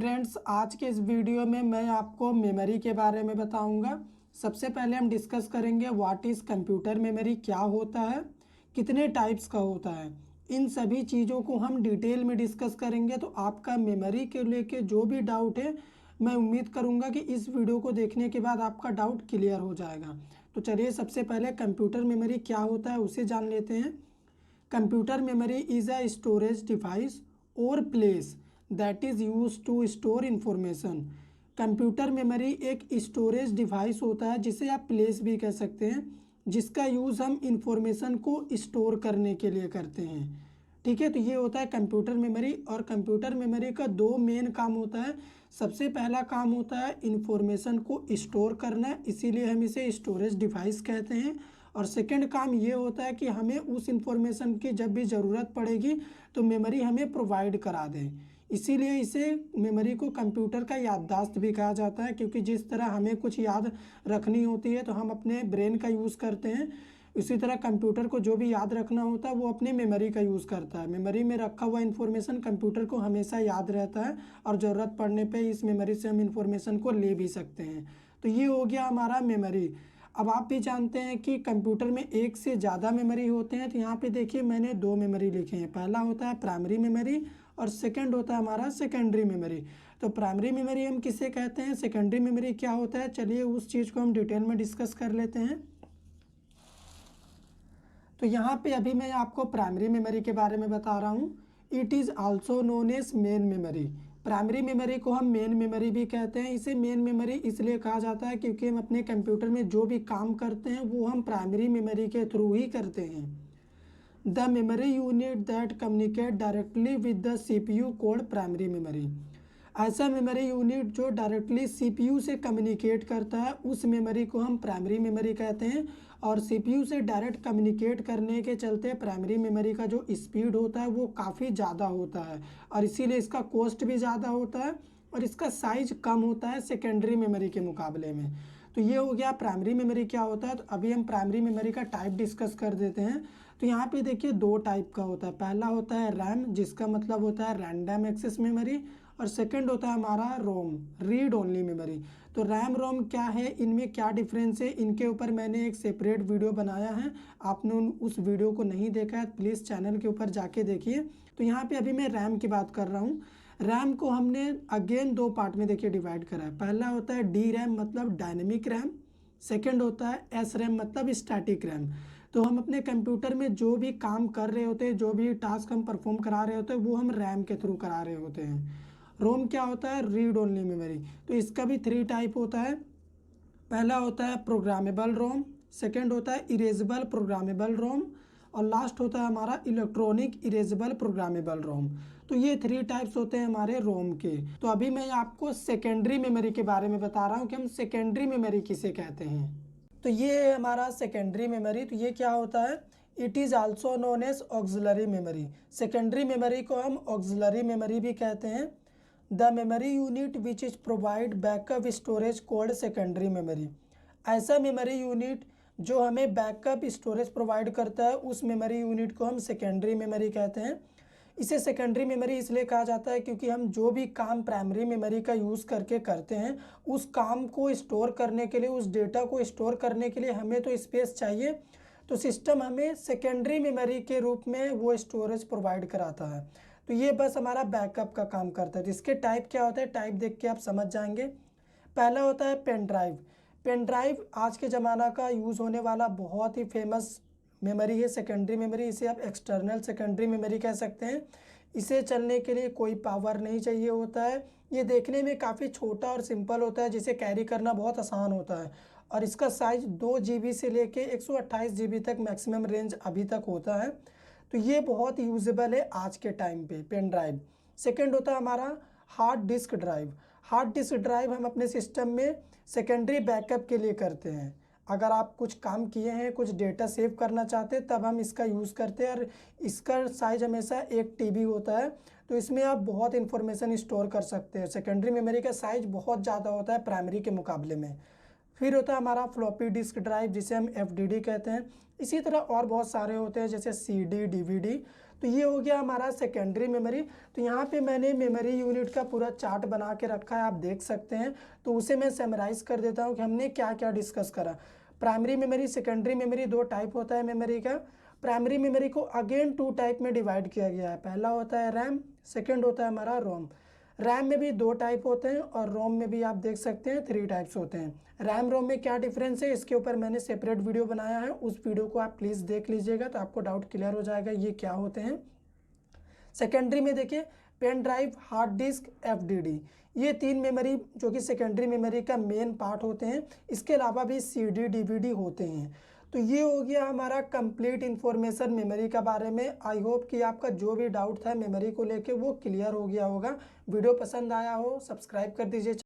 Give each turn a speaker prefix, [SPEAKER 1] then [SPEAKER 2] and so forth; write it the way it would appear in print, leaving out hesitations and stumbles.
[SPEAKER 1] Friends, आज के इस वीडियो में मैं आपको मेमोरी के बारे में बताऊंगा। सबसे पहले हम डिस्कस करेंगे व्हाट इज़ कंप्यूटर मेमोरी, क्या होता है, कितने टाइप्स का होता है। इन सभी चीज़ों को हम डिटेल में डिस्कस करेंगे। तो आपका मेमोरी के लेके जो भी डाउट है, मैं उम्मीद करूंगा कि इस वीडियो को देखने के बाद आपका डाउट क्लियर हो जाएगा। तो चलिए सबसे पहले कंप्यूटर मेमोरी क्या होता है उसे जान लेते हैं। Computer memory is a storage device और place that is use to store information. Computer memory एक स्टोरेज डिवाइस होता है जिसे आप प्लेस भी कह सकते हैं, जिसका यूज़ हम इंफॉर्मेशन को स्टोर करने के लिए करते हैं। ठीक है, तो ये होता है कंप्यूटर मेमोरी। और कंप्यूटर मेमोरी का दो मेन काम होता है। सबसे पहला काम होता है इंफॉर्मेशन को स्टोर करना, इसीलिए हम इसे स्टोरेज डिवाइस कहते हैं। और सेकंड काम ये होता है कि हमें उस इंफॉर्मेशन की जब भी ज़रूरत पड़ेगी तो मेमोरी हमें प्रोवाइड करा दें। इसीलिए इसे मेमोरी को कंप्यूटर का याददाश्त भी कहा जाता है, क्योंकि जिस तरह हमें कुछ याद रखनी होती है तो हम अपने ब्रेन का यूज़ करते हैं, इसी तरह कंप्यूटर को जो भी याद रखना होता है वो अपने मेमोरी का यूज़ करता है। मेमोरी में रखा हुआ इन्फॉर्मेशन कंप्यूटर को हमेशा याद रहता है और ज़रूरत पड़ने पे इस मेमोरी से हम इन्फॉर्मेशन को ले भी सकते हैं। तो ये हो गया हमारा मेमोरी। अब आप भी जानते हैं कि कंप्यूटर में एक से ज़्यादा मेमोरी होते हैं। तो यहाँ पे देखिए मैंने दो मेमोरी लिखे हैं। पहला होता है प्राइमरी मेमोरी और सेकंड होता है हमारा सेकेंडरी मेमोरी। तो प्राइमरी मेमोरी हम किसे कहते हैं, सेकेंडरी मेमोरी क्या होता है, चलिए उस चीज़ को हम डिटेल में डिस्कस कर लेते हैं। तो यहाँ पे अभी मैं आपको प्राइमरी मेमोरी के बारे में बता रहा हूँ। It is also known as main memory. Primary memory को हम मेन मेमोरी भी कहते हैं। इसे मेन मेमोरी इसलिए कहा जाता है क्योंकि हम अपने कंप्यूटर में जो भी काम करते हैं वो हम प्राइमरी मेमोरी के थ्रू ही करते हैं। The memory unit that communicate directly with the CPU called primary memory. ऐसा मेमोरी यूनिट जो डायरेक्टली सीपीयू से कम्युनिकेट करता है उस मेमोरी को हम प्राइमरी मेमोरी कहते हैं। और सीपीयू से डायरेक्ट कम्युनिकेट करने के चलते प्राइमरी मेमोरी का जो स्पीड होता है वो काफ़ी ज़्यादा होता है और इसीलिए इसका कॉस्ट भी ज़्यादा होता है और इसका साइज कम होता है सेकेंडरी मेमोरी के मुकाबले में। तो ये हो गया प्राइमरी मेमोरी क्या होता है। तो अभी हम प्राइमरी मेमोरी का टाइप डिस्कस कर देते हैं। तो यहाँ पे देखिए दो टाइप का होता है। पहला होता है रैम, जिसका मतलब होता है रैंडम एक्सेस मेमोरी, और सेकंड होता है हमारा रोम, रीड ओनली मेमोरी। तो रैम रोम क्या है, इनमें क्या डिफरेंस है, इनके ऊपर मैंने एक सेपरेट वीडियो बनाया है। आपने उस वीडियो को नहीं देखा है प्लीज़ चैनल के ऊपर जाके देखिए। तो यहाँ पे अभी मैं रैम की बात कर रहा हूँ। रैम को हमने अगेन दो पार्ट में देखिए डिवाइड करा है। पहला होता है डी रैम मतलब डायनेमिक रैम, सेकेंड होता है एस रैम मतलब स्टैटिक रैम। तो हम अपने कंप्यूटर में जो भी काम कर रहे होते हैं, जो भी टास्क हम परफॉर्म करा रहे होते हैं वो हम रैम के थ्रू करा रहे होते हैं। रोम क्या होता है, रीड ओनली मेमोरी। तो इसका भी थ्री टाइप होता है। पहला होता है प्रोग्रामेबल रोम, सेकंड होता है इरेजेबल प्रोग्रामेबल रोम, और लास्ट होता है हमारा इलेक्ट्रॉनिक इरेजेबल प्रोग्रामेबल रोम। तो ये थ्री टाइप्स होते हैं हमारे रोम के। तो अभी मैं आपको सेकेंडरी मेमोरी के बारे में बता रहा हूँ कि हम सेकेंडरी मेमोरी किसे कहते हैं। तो ये है हमारा सेकेंडरी मेमोरी। तो ये क्या होता है, it is also known as auxiliary memory. Secondary memory को हम ऑक्सिलरी मेमोरी भी कहते हैं। The memory unit which is provide backup storage called secondary memory. ऐसा मेमोरी यूनिट जो हमें बैकअप स्टोरेज प्रोवाइड करता है उस मेमोरी यूनिट को हम सेकेंडरी मेमोरी कहते हैं। इसे सेकेंडरी मेमोरी इसलिए कहा जाता है क्योंकि हम जो भी काम प्राइमरी मेमोरी का यूज़ करके करते हैं उस काम को स्टोर करने के लिए, उस डेटा को स्टोर करने के लिए हमें तो स्पेस चाहिए। तो सिस्टम हमें सेकेंडरी मेमोरी के रूप में वो स्टोरेज प्रोवाइड कराता है। तो ये बस हमारा बैकअप का काम करता है। तो इसके टाइप क्या होता है, टाइप देख के आप समझ जाएंगे। पहला होता है पेन ड्राइव। पेन ड्राइव आज के ज़माना का यूज़ होने वाला बहुत ही फेमस मेमोरी है, सेकेंडरी मेमोरी। इसे आप एक्सटर्नल सेकेंडरी मेमोरी कह सकते हैं। इसे चलने के लिए कोई पावर नहीं चाहिए होता है। ये देखने में काफ़ी छोटा और सिंपल होता है, जिसे कैरी करना बहुत आसान होता है। और इसका साइज 2 GB से लेके 128 GB तक मैक्सिमम रेंज अभी तक होता है। तो ये बहुत यूजेबल है आज के टाइम पे पेन ड्राइव। सेकेंड होता है हमारा hard disk drive. Hard disk drive हम अपने सिस्टम में सेकेंडरी बैकअप के लिए करते हैं। अगर आप कुछ काम किए हैं, कुछ डेटा सेव करना चाहते हैं, तब हम इसका यूज़ करते हैं। और इसका साइज हमेशा 1 TB होता है। तो इसमें आप बहुत इन्फॉर्मेशन स्टोर कर सकते हैं। सेकेंडरी मेमोरी का साइज बहुत ज़्यादा होता है प्राइमरी के मुकाबले में। फिर होता है हमारा फ्लॉपी डिस्क ड्राइव, जिसे हम FDD कहते हैं। इसी तरह और बहुत सारे होते हैं जैसे CD, DVD। तो ये हो गया हमारा सेकेंडरी मेमोरी। तो यहाँ पे मैंने मेमोरी यूनिट का पूरा चार्ट बना के रखा है, आप देख सकते हैं। तो उसे मैं समराइज कर देता हूँ कि हमने क्या क्या डिस्कस करा। प्राइमरी मेमोरी, सेकेंडरी मेमोरी, दो टाइप होता है मेमोरी का। प्राइमरी मेमोरी को अगेन टू टाइप में डिवाइड किया गया है। पहला होता है रैम, सेकेंड होता है हमारा रोम। रैम में भी दो टाइप होते हैं और रोम में भी आप देख सकते हैं 3 टाइप्स होते हैं। रैम रोम में क्या डिफरेंस है, इसके ऊपर मैंने सेपरेट वीडियो बनाया है, उस वीडियो को आप प्लीज़ देख लीजिएगा तो आपको डाउट क्लियर हो जाएगा ये क्या होते हैं। सेकेंडरी में देखिए pen drive, hard disk, FDD, ये 3 मेमोरी जो कि सेकेंडरी मेमोरी का मेन पार्ट होते हैं। इसके अलावा भी सीडी, डीवीडी होते हैं। तो ये हो गया हमारा कंप्लीट इन्फॉर्मेशन मेमोरी का बारे में। आई होप कि आपका जो भी डाउट था मेमोरी को लेके वो क्लियर हो गया होगा। वीडियो पसंद आया हो सब्सक्राइब कर दीजिए।